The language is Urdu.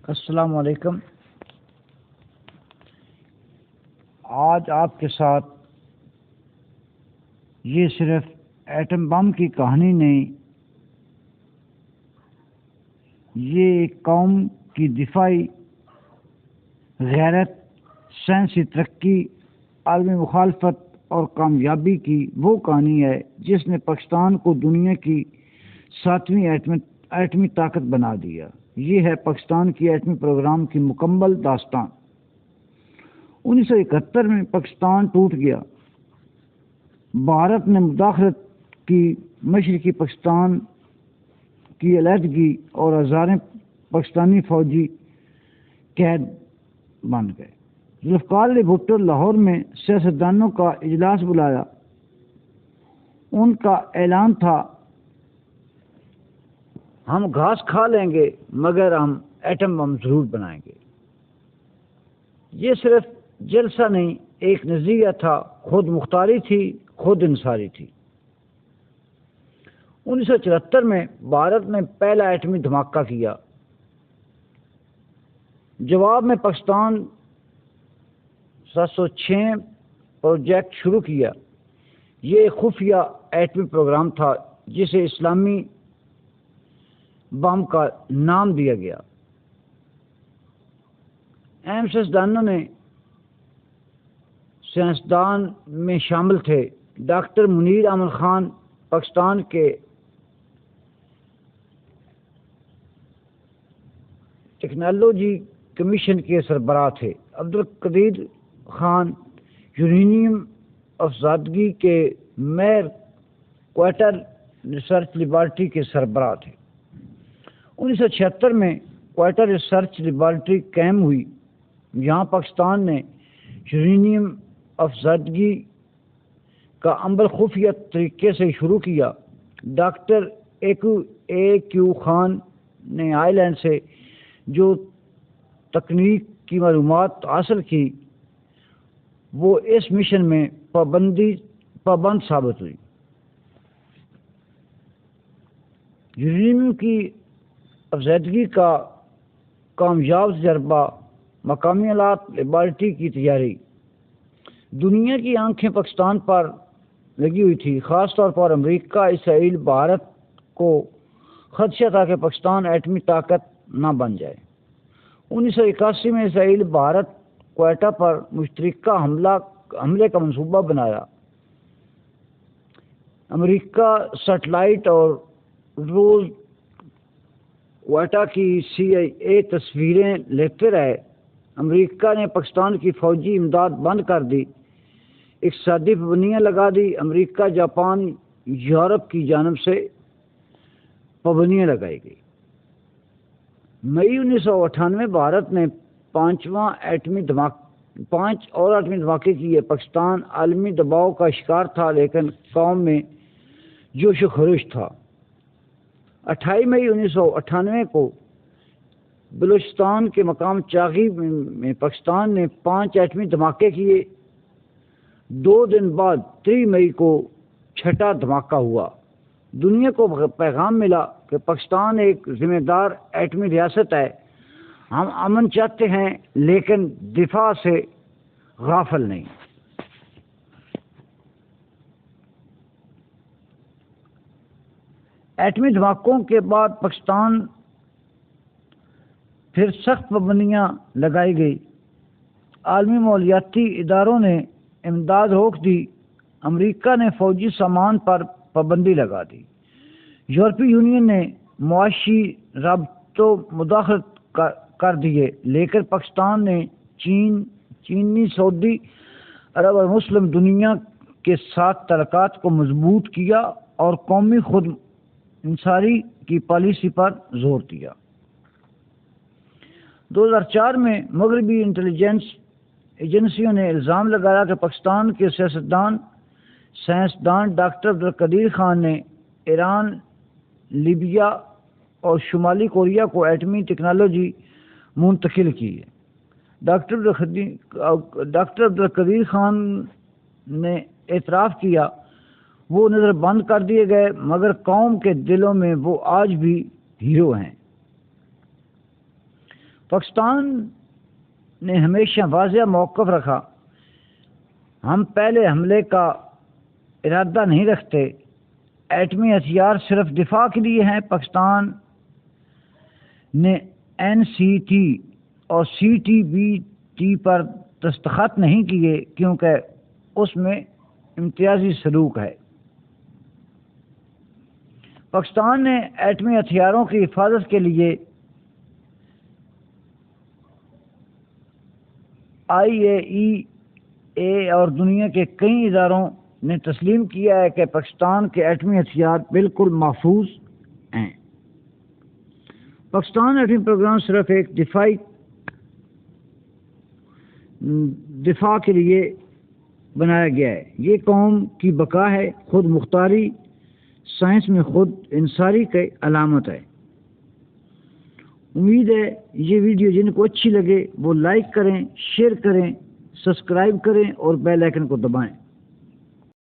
السلام علیکم۔ آج آپ کے ساتھ یہ صرف ایٹم بم کی کہانی نہیں، یہ ایک قوم کی دفاعی غیرت، سائنسی ترقی، عالمی مخالفت اور کامیابی کی وہ کہانی ہے جس نے پاکستان کو دنیا کی 7ویں ایٹمی طاقت بنا دیا۔ یہ ہے پاکستان کی ایٹمی پروگرام کی مکمل داستان۔ 1971 میں پاکستان ٹوٹ گیا۔ بھارت نے مداخلت کی، مشرقی پاکستان کی علیحدگی اور ہزاریں پاکستانی فوجی قید بن گئے۔ ذوالفقار علی بھٹو لاہور میں سیاستدانوں کا اجلاس بلایا۔ ان کا اعلان تھا، ہم گھاس کھا لیں گے مگر ہم ایٹم بم ضرور بنائیں گے۔ یہ صرف جلسہ نہیں، ایک نظریہ تھا، خود مختاری تھی، خود انصاری تھی۔ 1974 میں بھارت نے پہلا ایٹمی دھماکہ کیا۔ جواب میں پاکستان 706 پروجیکٹ شروع کیا۔ یہ ایک خفیہ ایٹمی پروگرام تھا جسے اسلامی بم کا نام دیا گیا۔ اہم سائنسدان میں شامل تھے ڈاکٹر منیر احمد خان، پاکستان کے ٹیکنالوجی کمیشن کے سربراہ تھے، عبدالقدیر خان یورینیم افزودگی کے ماہر، کوئٹہ ریسرچ لیبارٹری کے سربراہ تھے۔ 1976 میں کوئٹہ ریسرچ لیبارٹری قائم ہوئی، جہاں پاکستان نے یورینیم افزودگی کا عمل خفیہ طریقے سے شروع کیا۔ ڈاکٹر اے کیو خان نے آئی لینڈ سے جو تکنیک کی معلومات حاصل کی وہ اس مشن میں پابند ثابت ہوئی۔ یورینیم کی افزودگی کا کامیاب تجربہ، مقامی آلات، لیبارٹری کی تیاری، دنیا کی آنکھیں پاکستان پر لگی ہوئی تھی، خاص طور پر امریکہ، اسرائیل، بھارت کو خدشہ تھا کہ پاکستان ایٹمی طاقت نہ بن جائے۔ 1981 میں اسرائیل بھارت کوئٹہ پر مشترکہ حملے کا منصوبہ بنایا۔ امریکہ سیٹلائٹ اور روز کوئٹہ کی CIA تصویریں لیتے رہے۔ امریکہ نے پاکستان کی فوجی امداد بند کر دی، اقتصادی پابندیاں لگا دی۔ امریکہ، جاپان، یورپ کی جانب سے پابندیاں لگائی گئی۔ مئی 1998 بھارت نے 5 اور ایٹمی دھماکے کیے۔ پاکستان عالمی دباؤ کا شکار تھا، لیکن قوم میں جوش و خروش تھا۔ 28 مئی 1998 کو بلوچستان کے مقام چاغی میں پاکستان نے 5 ایٹمی دھماکے کیے۔ 2 دن بعد 3 مئی کو 6واں دھماکہ ہوا۔ دنیا کو پیغام ملا کہ پاکستان ایک ذمہ دار ایٹمی ریاست ہے، ہم امن چاہتے ہیں لیکن دفاع سے غافل نہیں۔ ایٹمی دھماکوں کے بعد پاکستان پھر سخت پابندیاں لگائی گئی۔ عالمی مالیاتی اداروں نے امداد روک دی۔ امریکہ نے فوجی سامان پر پابندی لگا دی۔ یورپی یونین نے معاشی رابطوں مداخلت کر دیے، لیکن پاکستان نے چینی، سعودی عرب اور مسلم دنیا کے ساتھ تعلقات کو مضبوط کیا اور قومی خود انحصاری کی پالیسی پر زور دیا۔ 2004 میں مغربی انٹیلیجنس ایجنسیوں نے الزام لگایا کہ پاکستان کے سائنسدان ڈاکٹر عبدالقدیر خان نے ایران، لیبیا اور شمالی کوریا کو ایٹمی ٹیکنالوجی منتقل کی ہے۔ ڈاکٹر عبدالقدیر خان نے اعتراف کیا وہ نظر بند کر دیے گئے، مگر قوم کے دلوں میں وہ آج بھی ہیرو ہیں۔ پاکستان نے ہمیشہ واضح موقف رکھا، ہم پہلے حملے کا ارادہ نہیں رکھتے، ایٹمی ہتھیار صرف دفاع کے لیے ہیں۔ پاکستان نے NCT اور CTBT پر دستخط نہیں کیے کیونکہ اس میں امتیازی سلوک ہے۔ پاکستان نے ایٹمی ہتھیاروں کی حفاظت کے لیے IAEA اور دنیا کے کئی اداروں نے تسلیم کیا ہے کہ پاکستان کے ایٹمی ہتھیار بالکل محفوظ ہیں۔ پاکستان ایٹمی پروگرام صرف ایک دفاع کے لیے بنایا گیا ہے۔ یہ قوم کی بقا ہے، خود مختاری سائنس میں خود انحصاری کی علامت ہے۔ امید ہے یہ ویڈیو جن کو اچھی لگے وہ لائک کریں، شیئر کریں، سبسکرائب کریں اور بیل آئیکن کو دبائیں۔